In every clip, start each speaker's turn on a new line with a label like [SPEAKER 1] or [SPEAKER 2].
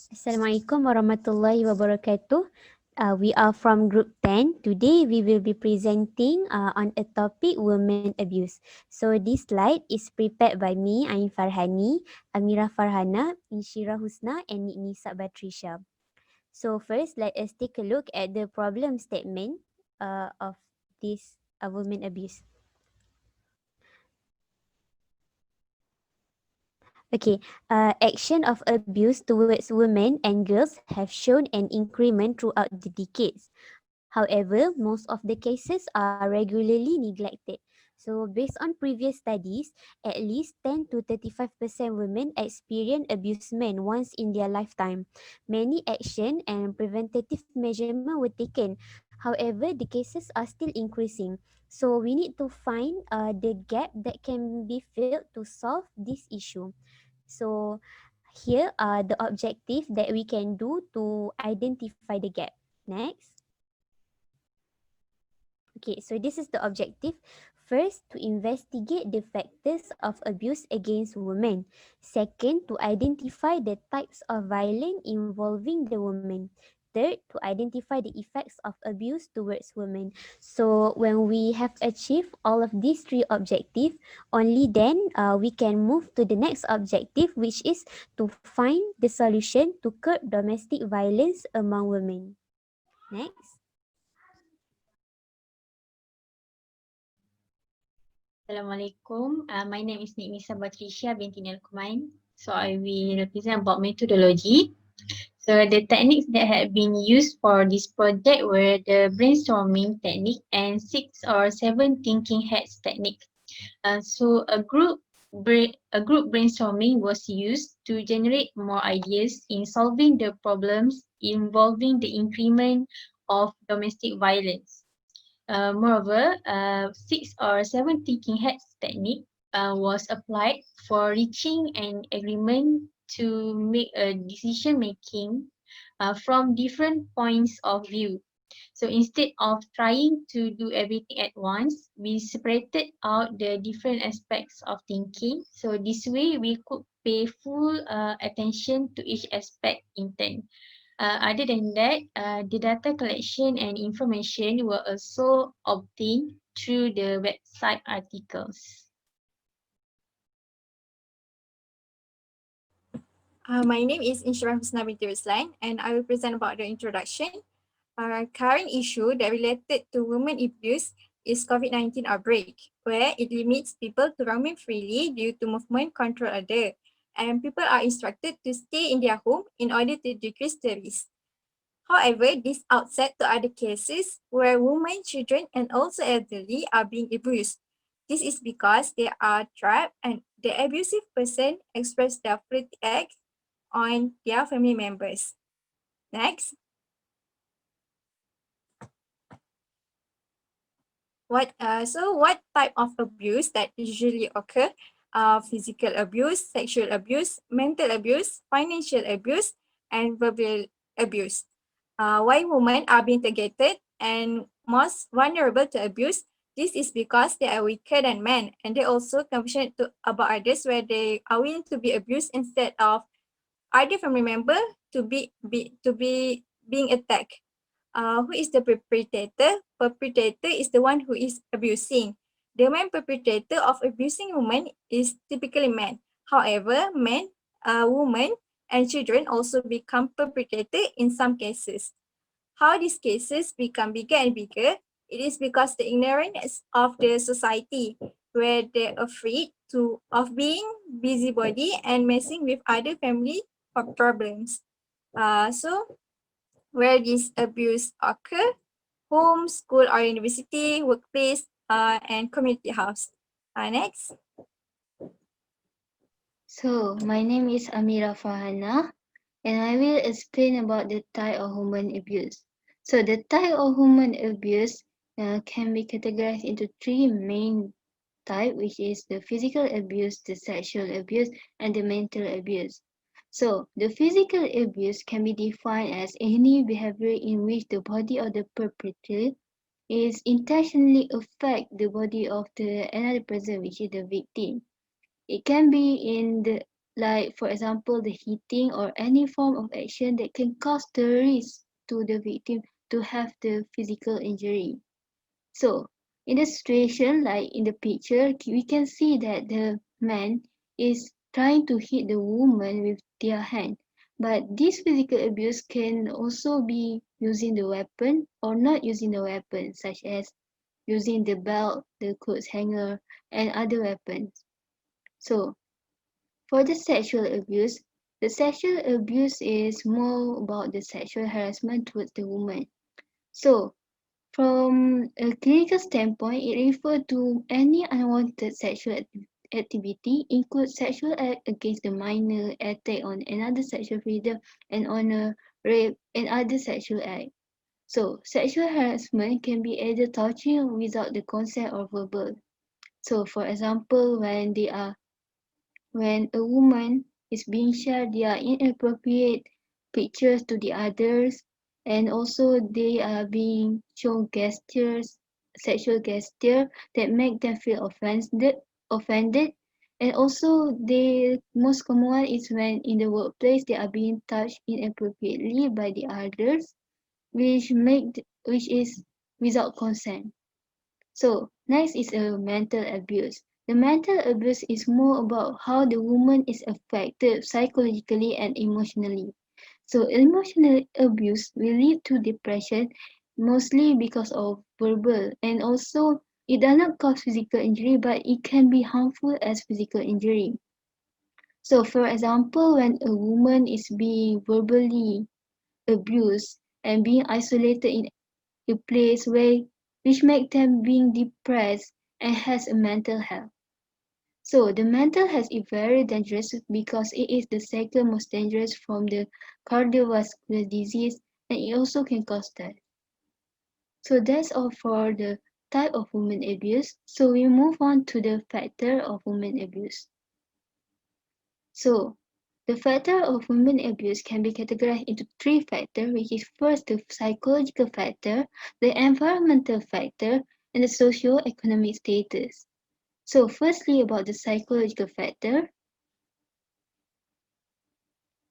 [SPEAKER 1] Assalamualaikum warahmatullahi wabarakatuh. We are from Group 10. Today we will be presenting on a topic women abuse. So this slide is prepared by me, Ain Farhani, Amira Farhana, Inshira Husna and Nisa Batrisha. So first, let us take a look at the problem statement of this women abuse. Okay, action of abuse towards women and girls have shown an increment throughout the decades. However, most of the cases are regularly neglected. So, based on previous studies, at least 10 to 35% women experience abusement once in their lifetime. Many action and preventative measurements were taken. However, the cases are still increasing. So, we need to find the gap that can be filled to solve this issue. So, here are the objective that we can do to identify the gap. Next. Okay, so this is the objective. First, to investigate the factors of abuse against women. Second, to identify the types of violence involving the women. Third, to identify the effects of abuse towards women. So, when we have achieved all of these three objectives, only then we can move to the next objective, which is to find the solution to curb domestic violence among women. Next.
[SPEAKER 2] Assalamualaikum. My name is Nisa Batrisha binti Nilkumain. So I will represent about methodology. So the techniques that had been used for this project were the brainstorming technique and 6 or 7 thinking heads technique. So a group brainstorming was used to generate more ideas in solving the problems involving the increment of domestic violence. Moreover, 6 or 7 thinking heads technique was applied for reaching an agreement to make a decision making from different points of view. So instead of trying to do everything at once, we separated out the different aspects of thinking. So this way we could pay full attention to each aspect in turn. Other than that, the data collection and information were also obtained through the website articles.
[SPEAKER 3] My name is Inshira Husna binti Ruslan, and I will present about the introduction. Our current issue that related to women abuse is COVID-19 outbreak, where it limits people to roaming freely due to movement control order, and people are instructed to stay in their home in order to decrease the risk. However, this outset to other cases where women, children, and also elderly are being abused. This is because they are trapped and the abusive person express their fleet act on their family members. Next. What type of abuse that usually occur? Physical abuse, sexual abuse, mental abuse, financial abuse, and verbal abuse. Why women are being targeted and most vulnerable to abuse? This is because they are weaker than men, and they also compassionate about others where they are willing to be abused instead of other family member to be being attacked. Who is the perpetrator? Perpetrator is the one who is abusing. The main perpetrator of abusing women is typically men. However, men, women, and children also become perpetrator in some cases. How these cases become bigger and bigger? It is because the ignorance of the society, where they're afraid of being busybody and messing with other family problems. So where this abuse occur, home, school or university, workplace, and community house. Next.
[SPEAKER 4] So, my name is Amira Farhana, and I will explain about the type of human abuse. So, the type of human abuse can be categorized into three main type, which is the physical abuse, the sexual abuse, and the mental abuse. So, the physical abuse can be defined as any behavior in which the body of the perpetrator is intentionally affect the body of the another person, which is the victim. It can be in the like for example the hitting or any form of action that can cause the risk to the victim to have the physical injury. So, in the situation like in the picture, we can see that the man is trying to hit the woman with their hand. But this physical abuse can also be using the weapon or not using the weapon, such as using the belt, the clothes hanger, and other weapons. So, for the sexual abuse is more about the sexual harassment towards the woman. So, from a clinical standpoint, it refers to any unwanted sexual activity, include sexual act against the minor, attack on another sexual freedom, and honor, rape, and other sexual act. So, sexual harassment can be either touching without the consent or verbal. So, for example, when a woman is being shared their inappropriate pictures to the others, and also they are being shown gestures, sexual gesture that make them feel offended, and also the most common one is when in the workplace they are being touched inappropriately by the others, which is without consent. So, next is a mental abuse. The mental abuse is more about how the woman is affected psychologically and emotionally. So, emotional abuse will lead to depression mostly because of verbal, and also it does not cause physical injury, but it can be harmful as physical injury. So, for example, when a woman is being verbally abused and being isolated in a place where which make them being depressed and has a mental health. So the mental health is very dangerous because it is the second most dangerous from the cardiovascular disease, and it also can cause death. So that's all for the type of women abuse. So we move on to the factor of women abuse. So the factor of women abuse can be categorized into three factors, which is first the psychological factor, the environmental factor, and the socio-economic status. So firstly about the psychological factor.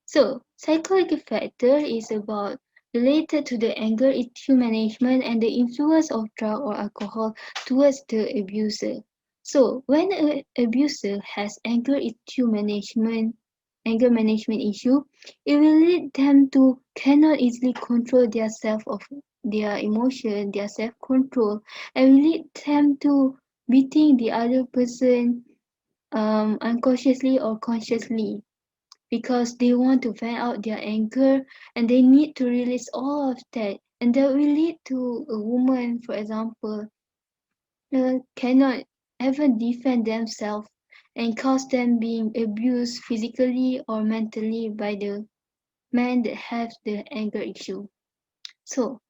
[SPEAKER 4] So psychological factor is about related to the anger issue management and the influence of drug or alcohol towards the abuser. So when an abuser has anger management issue, it will lead them to cannot easily control their self of their emotion, their self control, and will lead them to beating the other person unconsciously or consciously because they want to vent out their anger and they need to release all of that, and that will lead to a woman, for example, cannot ever defend themselves and cause them being abused physically or mentally by the man that has the anger issue. So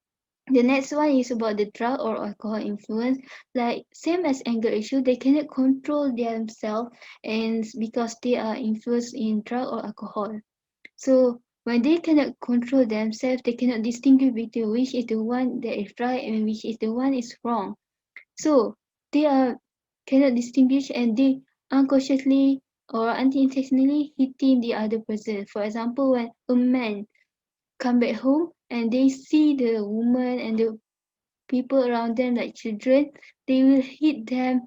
[SPEAKER 4] the next one is about the drug or alcohol influence. Like same as anger issue, they cannot control themselves and because they are influenced in drug or alcohol. So when they cannot control themselves, they cannot distinguish between which is the one that is right and which is the one is wrong. So they are cannot distinguish and they unconsciously or unintentionally hitting the other person. For example, when a man come back home and they see the woman and the people around them like children, they will hit them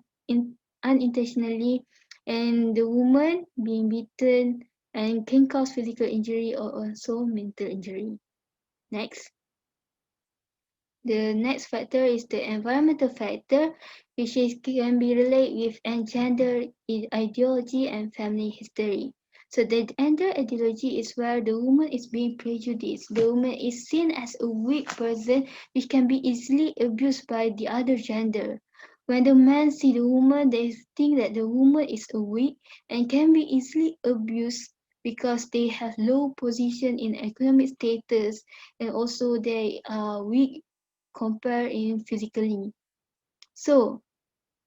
[SPEAKER 4] unintentionally, and the woman being beaten and can cause physical injury or also mental injury. Next. The next factor is the environmental factor, which can be related with gender ideology and family history. So the gender ideology is where the woman is being prejudiced. The woman is seen as a weak person which can be easily abused by the other gender. When the men see the woman, they think that the woman is a weak and can be easily abused because they have low position in economic status, and also they are weak compared in physically. So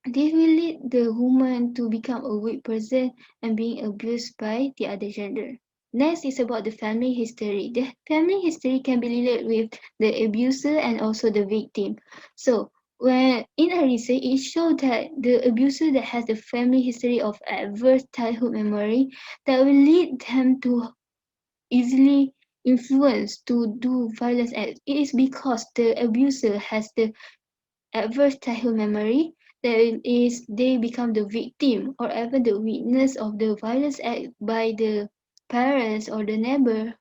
[SPEAKER 4] this will lead the woman to become a weak person and being abused by the other gender. Next is about the family history. The family history can be related with the abuser and also the victim. So When in a research, it showed that the abuser that has a family history of adverse childhood memory that will lead them to easily influence to do violence acts. It is because the abuser has the adverse childhood memory that is they become the victim or even the witness of the violence act by the parents or the neighbor,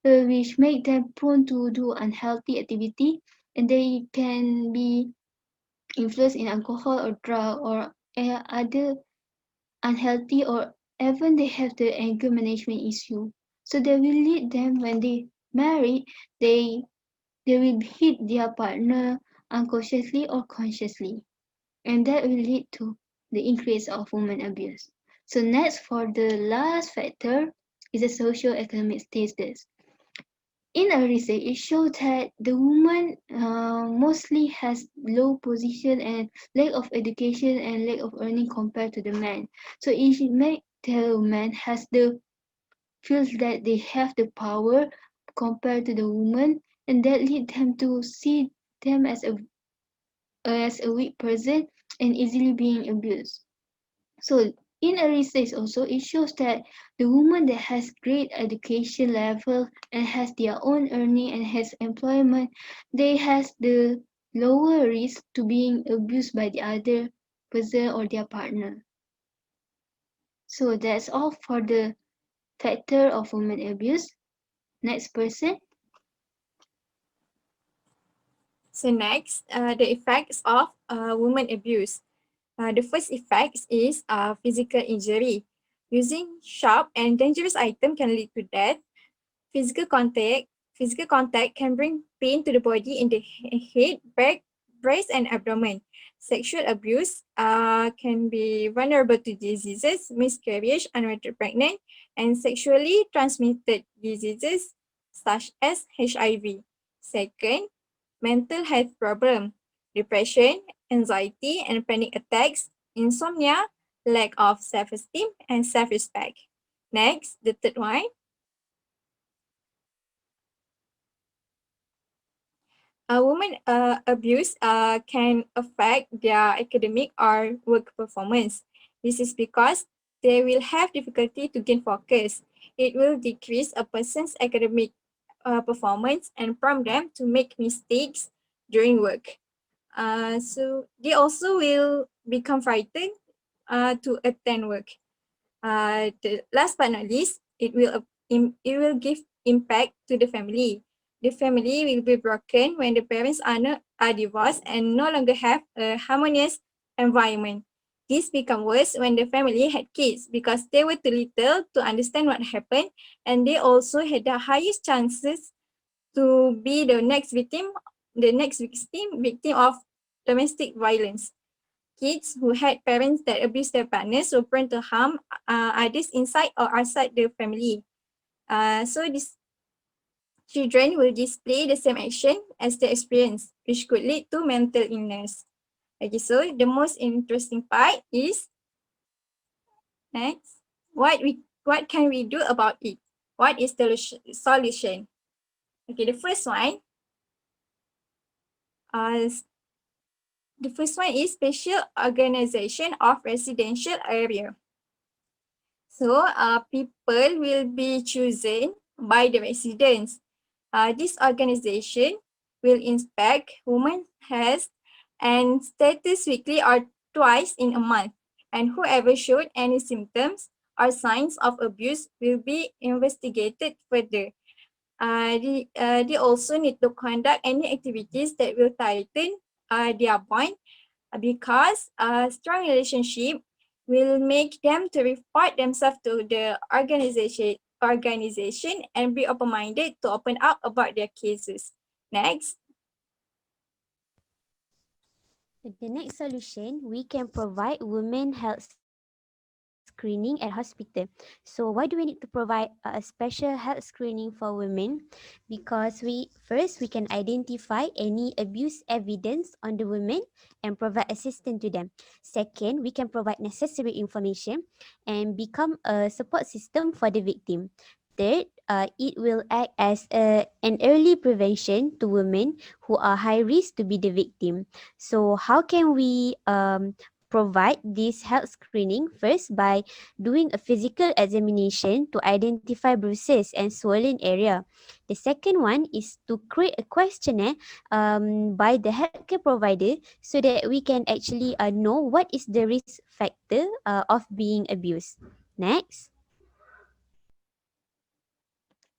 [SPEAKER 4] which make them prone to do unhealthy activity, and they can be influenced in alcohol or drug or other unhealthy, or even they have the anger management issue. So they will lead them when they marry, they they will hit their partner unconsciously or consciously, and that will lead to the increase of women abuse. So next, for the last factor, is the socio-economic status. In a research, it showed that the woman mostly has low position and lack of education and lack of earning compared to the man. So it make the man has the feels that they have the power compared to the woman, and that lead them to see them as a weak person and easily being abused. So in a research also, it shows that the woman that has great education level and has their own earning and has employment, they has the lower risk to being abused by the other person or their partner. So that's all for the factor of women abuse. Next person.
[SPEAKER 3] So next, the effects of women abuse. The first effect is physical injury. Using sharp and dangerous item can lead to death. Physical contact. Physical contact can bring pain to the body in the head, back, breast, and abdomen. Sexual abuse can be vulnerable to diseases, miscarriage, unwanted pregnant, and sexually transmitted diseases such as HIV. Second, mental health problem, depression, anxiety, and panic attacks, insomnia, lack of self-esteem, and self-respect. Next, the third one, a woman abuse can affect their academic or work performance. This is because they will have difficulty to gain focus. It will decrease a person's academic performance and prompt them to make mistakes during work. So they also will become frightened to attend work. The last but not least, it will give impact to the family. The family will be broken when the parents are divorced and no longer have a harmonious environment. This become worse when the family had kids because they were too little to understand what happened, and they also had the highest chances to be the next victim of domestic violence. Kids who had parents that abused their partners were prone to harm others inside or outside the family. So these children will display the same action as they experience, which could lead to mental illness. Okay, so the most interesting part is next. What can we do about it? What is the solution? Okay, uh, the first one is special organization of residential area. So people will be chosen by the residents. This organization will inspect women's health and status weekly or twice in a month. And whoever showed any symptoms or signs of abuse will be investigated further. They also need to conduct any activities that will tighten their bond because a strong relationship will make them to report themselves to the organization and be open-minded to open up about their cases. Next,
[SPEAKER 1] The next solution, we can provide women health screening at hospital. So why do we need to provide a special health screening for women? Because we can identify any abuse evidence on the women and provide assistance to them. Second, we can provide necessary information and become a support system for the victim. Third, it will act as an early prevention to women who are high risk to be the victim. So how can we provide this health screening? First, by doing a physical examination to identify bruises and swollen area. The second one is to create a questionnaire by the healthcare provider so that we can actually know what is the risk factor of being abused. Next.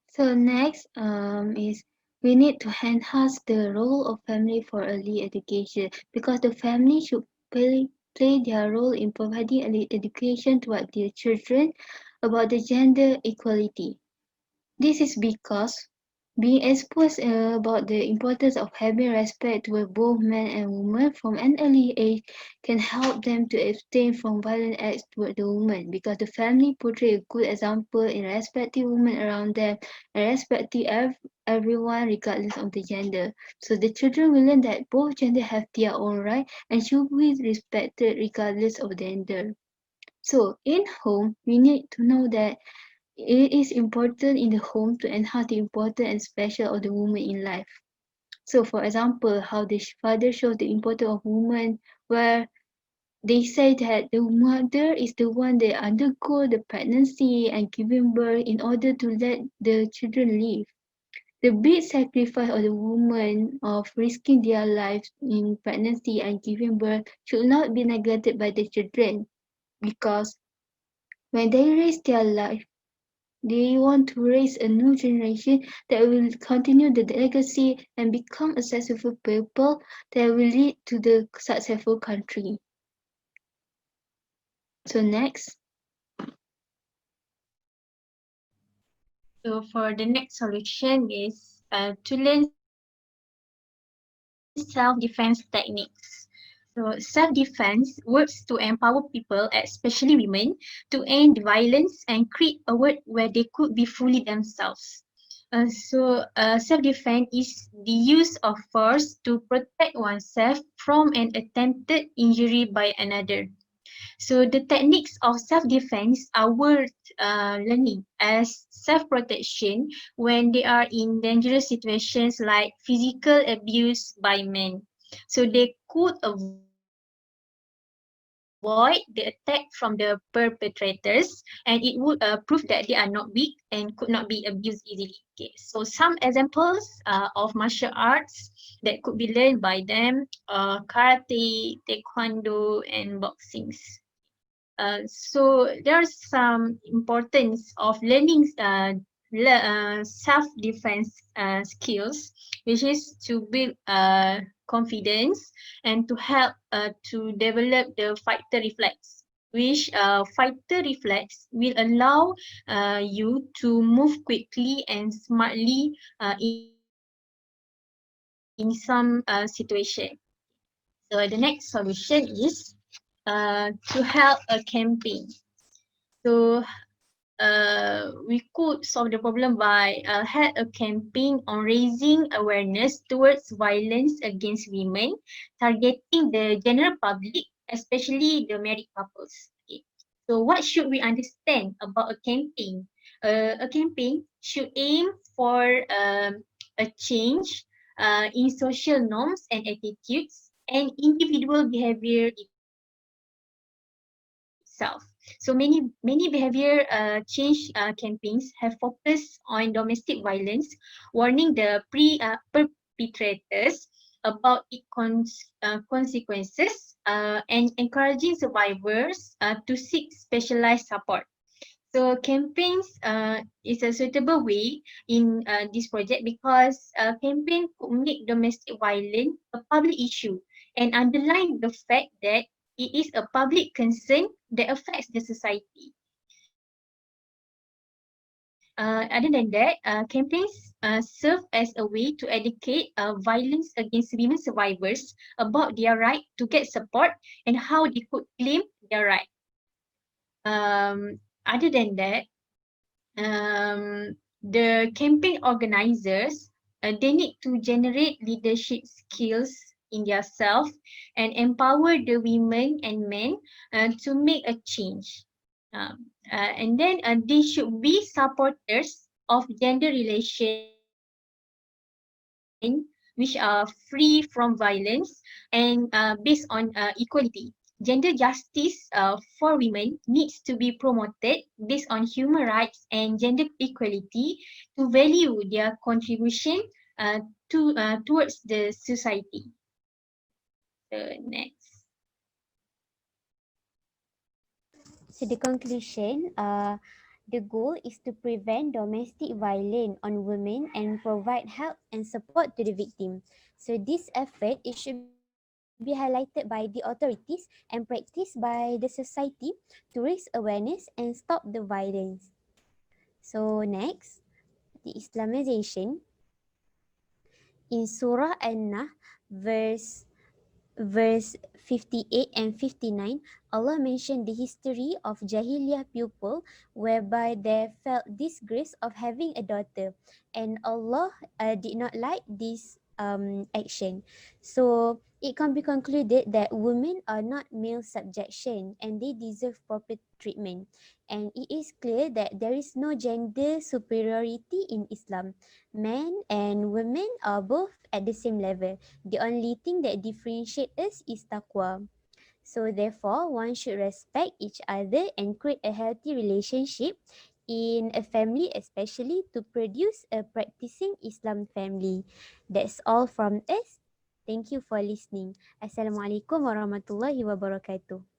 [SPEAKER 4] So next is we need to enhance the role of family for early education because the family should play their role in providing early education to their children about the gender equality. This is because being exposed about the importance of having respect toward both men and women from an early age can help them to abstain from violent acts toward the woman because the family portray a good example in respecting women around them and respecting everyone regardless of the gender. So the children will learn that both genders have their own right and should be respected regardless of gender. So in home, we need to know that it is important in the home to enhance the importance and special of the woman in life. So, for example, how the father shows the importance of woman, where they say that the mother is the one that undergo the pregnancy and giving birth in order to let the children live. The big sacrifice of the woman of risking their lives in pregnancy and giving birth should not be neglected by the children because when they raise their life, they want to raise a new generation that will continue the legacy and become a successful people that will lead to the successful country. So next,
[SPEAKER 2] So for the next solution is to learn self-defense techniques. So self-defense works to empower people, especially women, to end the violence and create a world where they could be fully themselves. Self-defense is the use of force to protect oneself from an attempted injury by another. So the techniques of self-defense are worth learning as self-protection when they are in dangerous situations like physical abuse by men. So they could avoid the attack from the perpetrators, and it would prove that they are not weak and could not be abused easily. Okay, so some examples of martial arts that could be learned by them karate, taekwondo, and boxing. So there's some importance of learning self-defense skills, which is to build confidence and to help to develop the fighter reflex, which fighter reflex will allow you to move quickly and smartly in some situation. So the next solution is to help a campaign. So we could solve the problem by had a campaign on raising awareness towards violence against women, targeting the general public, especially the married couples. Okay. So what should we understand about a campaign? A campaign should aim for a change in social norms and attitudes and individual behavior itself. So many behavior change campaigns have focused on domestic violence, warning the perpetrators about its consequences and encouraging survivors to seek specialized support. So campaigns is a suitable way in this project because campaign could make domestic violence a public issue and underline the fact that it is a public concern that affects the society. Other than that, campaigns serve as a way to educate violence against women survivors about their right to get support and how they could claim their right. Other than that, the campaign organizers they need to generate leadership skills in their self and empower the women and men to make a change. And then they should be supporters of gender relation which are free from violence and based on equality. Gender justice for women needs to be promoted based on human rights and gender equality to value their contribution uh, towards the society. So next.
[SPEAKER 1] So the conclusion, the goal is to prevent domestic violence on women and provide help and support to the victim. So this effort it should be highlighted by the authorities and practiced by the society to raise awareness and stop the violence. So next, the Islamization in Surah An-Nahl verse 58 and 59, Allah mentioned the history of Jahiliyyah people whereby they felt disgrace of having a daughter, and Allah did not like this action. So it can be concluded that women are not male subjection and they deserve proper treatment. And it is clear that there is no gender superiority in Islam. Men and women are both at the same level. The only thing that differentiates us is taqwa. So therefore, one should respect each other and create a healthy relationship in a family, especially to produce a practicing Islam family. That's all from us. Thank you for listening. Assalamualaikum warahmatullahi wabarakatuh.